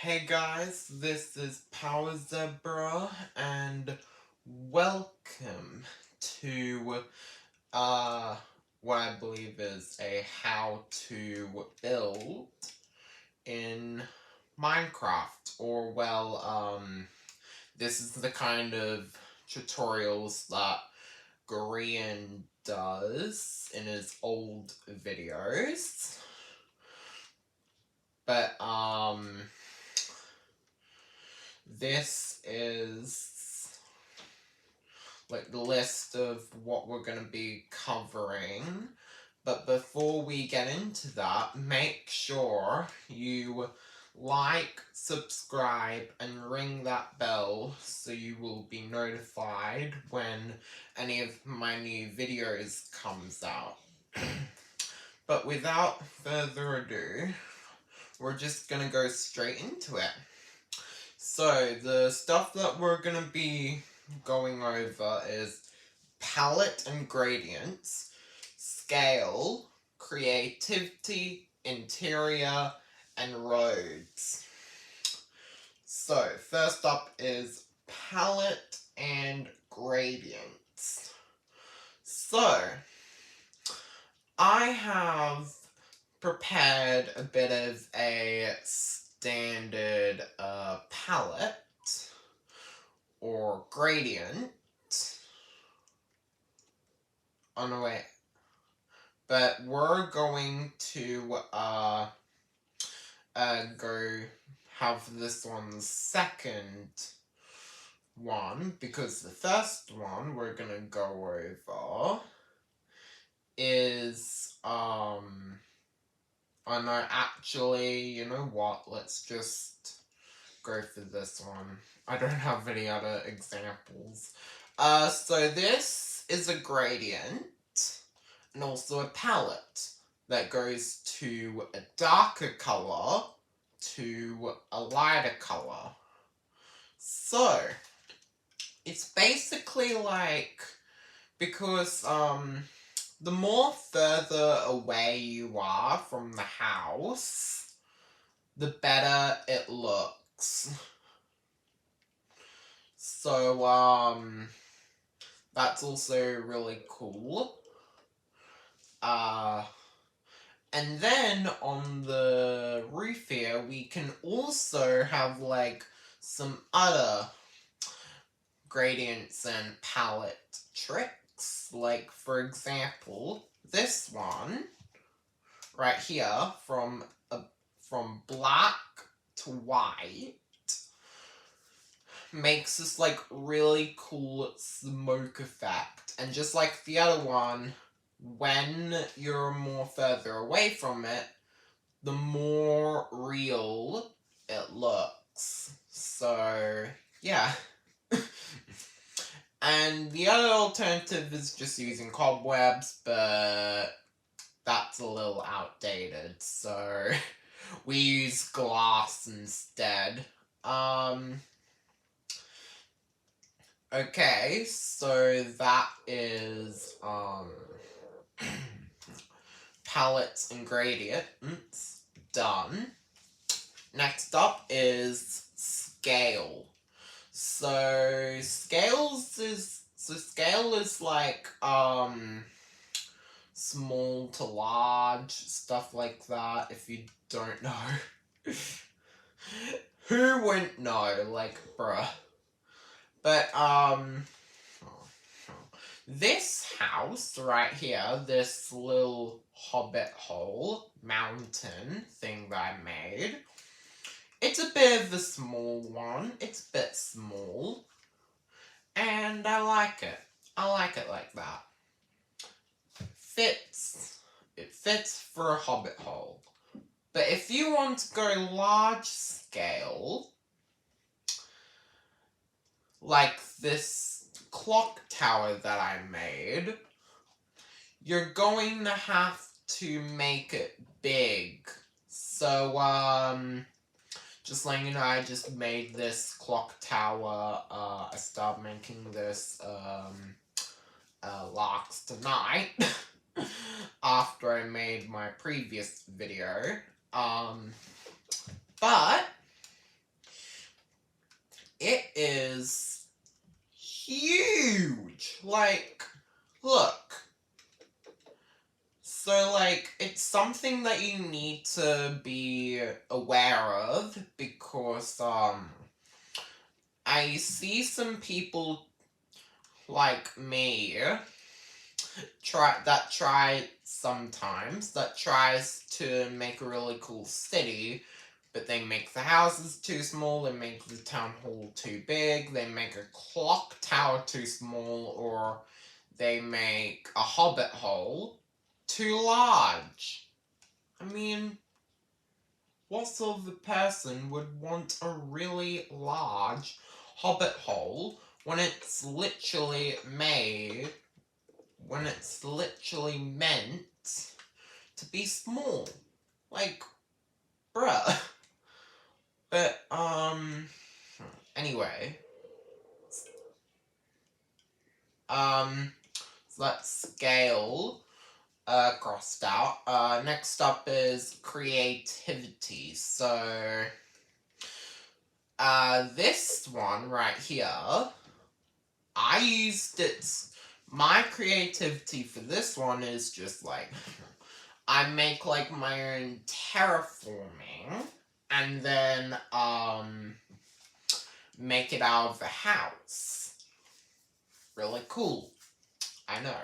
Hey guys, this is Power Zebra, and welcome to what I believe is a how to build in Minecraft, or this is the kind of tutorials that Gorian does in his old videos. But this is like the list of what we're going to be covering. But before we get into that, make sure you like, subscribe, and ring that bell so you will be notified when any of my new videos comes out. But without further ado, we're just gonna go straight into it. So, the stuff that we're gonna be going over is palette and gradients, scale, creativity, interior, and roads. So, first up is palette and gradients. So, I have prepared a bit of a standard palette or gradient. Oh no, wait. But we're going to go have this one's second one, because the first one we're gonna go over is oh no, actually, you know what? Let's just go for this one. I don't have any other examples. So this is a gradient and also a palette that goes to a darker color to a lighter color. So it's basically like, because the more further away you are from the house, the better it looks. So, that's also really cool. And then on the roof here, we can also have, like, some other gradients and palette tricks. Like, for example, this one right here, from black to white, makes this like really cool smoke effect. And just like the other one, when you're more further away from it, the more real it looks. So yeah. And the other alternative is just using cobwebs, but that's a little outdated, so we use glass instead. Okay, so that is, palettes and gradients done. Next up is scale. So scale is like, small to large, stuff like that, if you don't know. Who wouldn't know, like, bruh. But, this house right here, this little hobbit hole mountain thing that I made, it's a bit of a small one. It's a bit small. And I like it. I like it like that. It fits for a hobbit hole. But if you want to go large scale, like this clock tower that I made, you're going to have to make it big. So, just letting you know, I just made this clock tower. I started making this, locks tonight. After I made my previous video. But like, look. So, like, it's something that you need to be aware of because, I see some people like me that tries to make a really cool city, but they make the houses too small, they make the town hall too big, they make a clock tower too small, or they make a hobbit hole too large. I mean, what sort of a person would want a really large hobbit hole when it's literally meant to be small? Like, bruh. But, anyway. So that's scale, crossed out. Next up is creativity. So, this one right here, my creativity for this one is just like, I make like my own terraforming, and then, make it out of the house. Really cool. I know.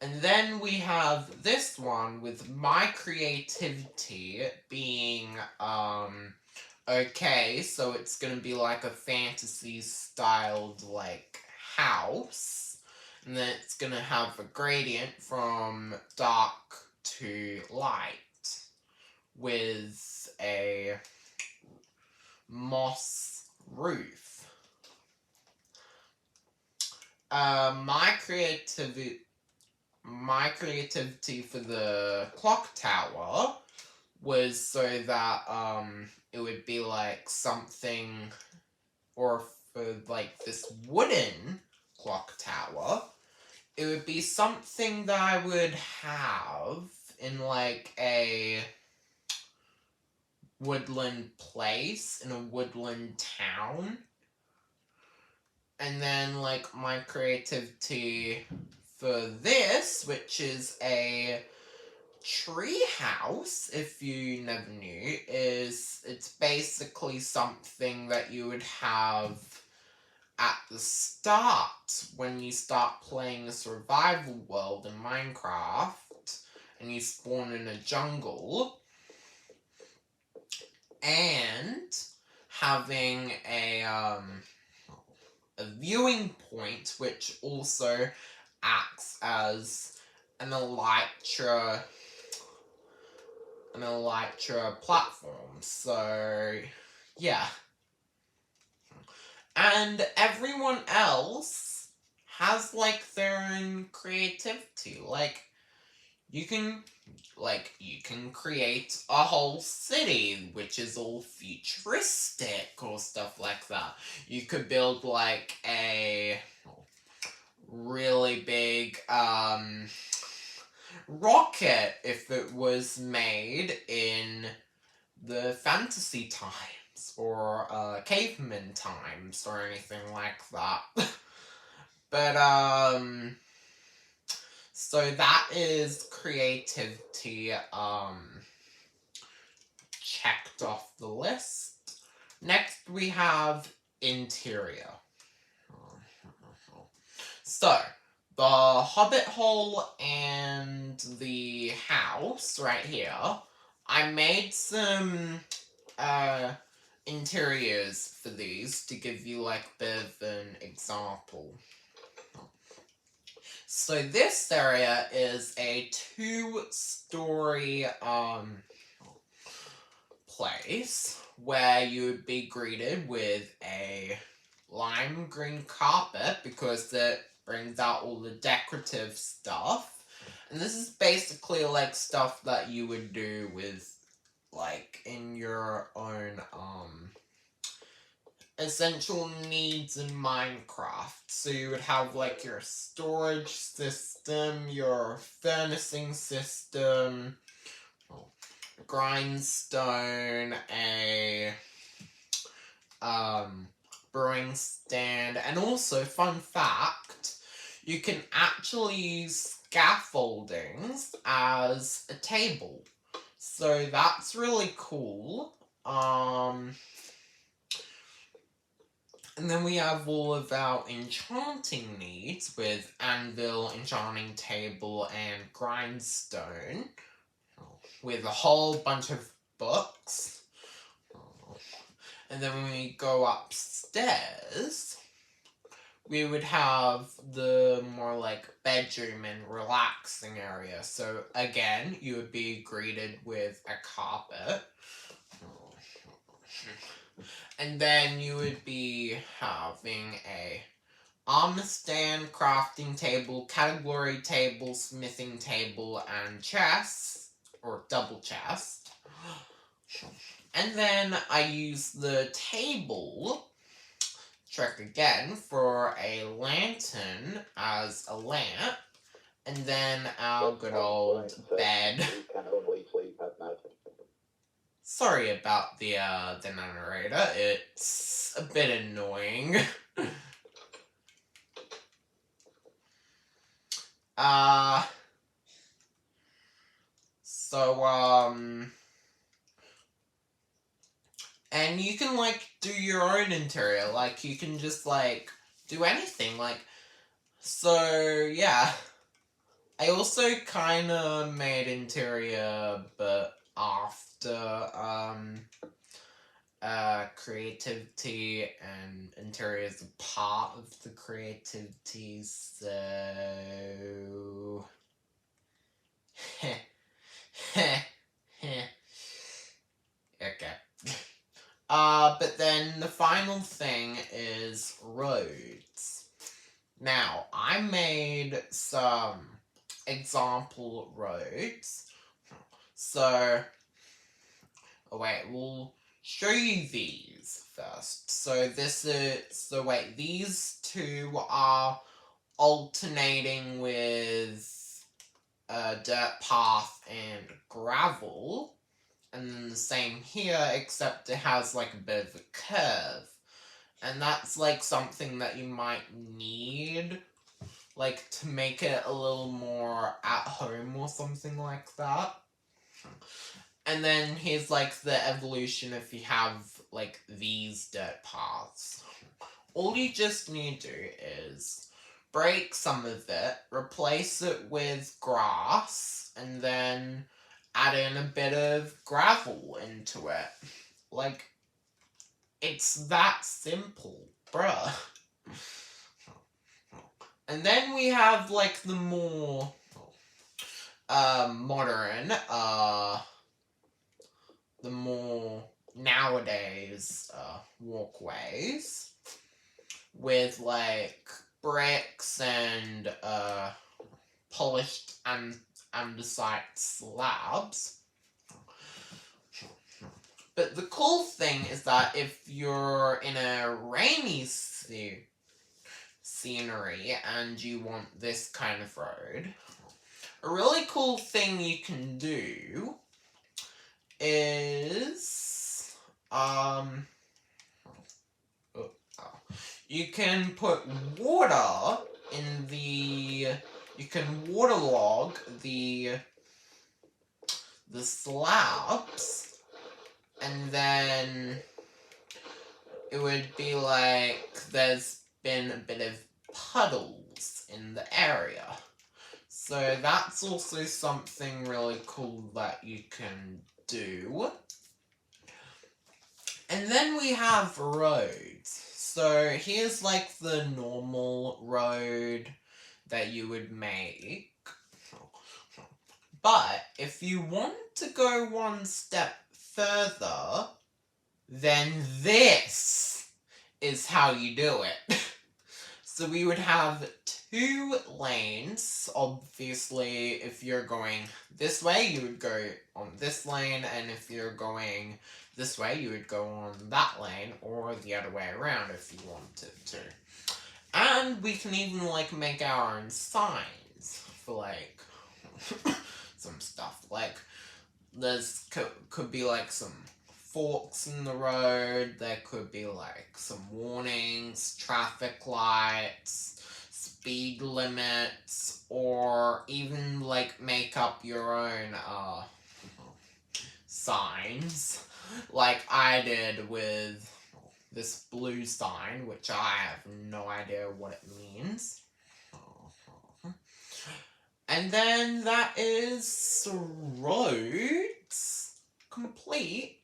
And then we have this one with my creativity being, okay, so it's gonna be like a fantasy styled, like, house. And then it's gonna have a gradient from dark to light with a moss roof. My creativity for the clock tower was so that it would be like something, or for like this wooden clock tower, it would be something that I would have in like a woodland place, in a woodland town. And then, like, my creativity for this, which is a tree house, if you never knew, it's basically something that you would have at the start when you start playing a survival world in Minecraft and you spawn in a jungle, and having a viewing point which also acts as an elytra platform. So yeah. And everyone else has like their own creativity. Like you can create a whole city which is all futuristic or stuff like that. You could build like a really big rocket if it was made in the fantasy times or caveman times or anything like that. But so that is creativity checked off the list. Next we have interior. So, the hobbit hole and the house right here, I made some interiors for these to give you like a bit of an example. So this area is a 2-story place where you would be greeted with a lime green carpet because it brings out all the decorative stuff. And this is basically like stuff that you would do with like in your own essential needs in Minecraft. So you would have like your storage system, your furnacing system, grindstone, a brewing stand, and also, fun fact, you can actually use scaffoldings as a table. So that's really cool. And then we have all of our enchanting needs with anvil, enchanting table, and grindstone. With a whole bunch of books. And then when we go upstairs, we would have the more like bedroom and relaxing area. So again, you would be greeted with a carpet. And then you would be having a armor stand, crafting table, category table, smithing table, and chest, or double chest. And then I use the table trick again for a lantern as a lamp, and then our good old bed. Sorry about the narrator, it's a bit annoying. And you can, like, do your own interior, like, you can just, like, do anything, like, so, yeah. I also kinda made interior, but after, creativity, and interior is a part of the creativity, so... Okay. But then the final thing is roads. Now, I made some example roads. So, we'll show you these first. So these two are alternating with dirt path and gravel. And then the same here, except it has like a bit of a curve. And that's like something that you might need, like to make it a little more at home or something like that. And then here's like the evolution if you have like these dirt paths. All you just need to do is break some of it, replace it with grass, and then add in a bit of gravel into it. Like, it's that simple, bruh. And then we have, like, the more modern, the more nowadays walkways with, like, bricks and polished and andesite slabs. But the cool thing is that if you're in a rainy scenery and you want this kind of road, a really cool thing you can do is you can put water in the... You can waterlog the slabs, and then it would be like there's been a bit of puddles in the area. So that's also something really cool that you can do. And then we have roads. So here's like the normal road that you would make. But if you want to go one step further, then this is how you do it. So we would have 2 lanes. Obviously, if you're going this way, you would go on this lane, and if you're going this way, you would go on that lane, or the other way around if you wanted to. And we can even, like, make our own signs for, like, some stuff. Like, could be, like, some forks in the road. There could be like some warnings, traffic lights, speed limits, or even like make up your own signs, like I did with this blue sign, which I have no idea what it means. And then that is roads complete.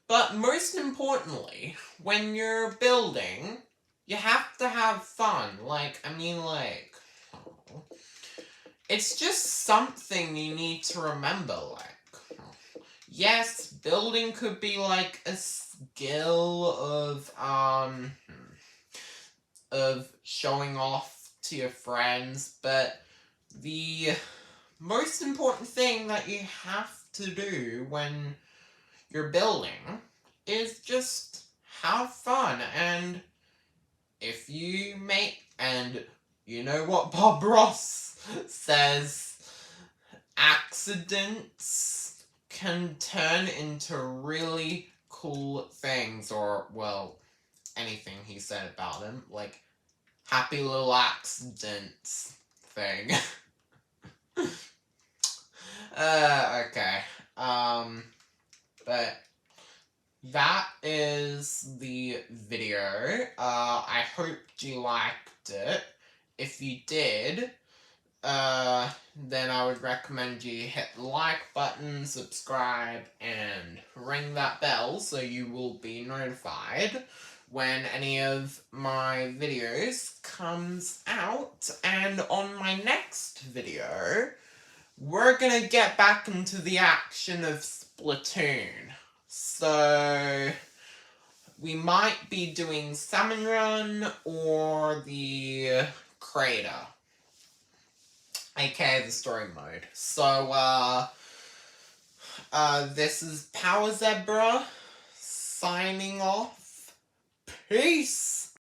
But most importantly, when you're building, you have to have fun. It's just something you need to remember, yes, building could be like a skill of showing off to your friends, but the most important thing that you have to do when you're building is just have fun. And if you and you know what Bob Ross says, accidents can turn into really cool things, or, well, anything he said about him, like happy little accidents thing. Okay. But that is the video. I hope you liked it. If you did, then I would recommend you hit the like button, subscribe, and ring that bell so you will be notified when any of my videos comes out. And on my next video, we're gonna get back into the action of Splatoon. So we might be doing Salmon Run or the Crater, aka the story mode. So, this is Power Zebra signing off. Peace!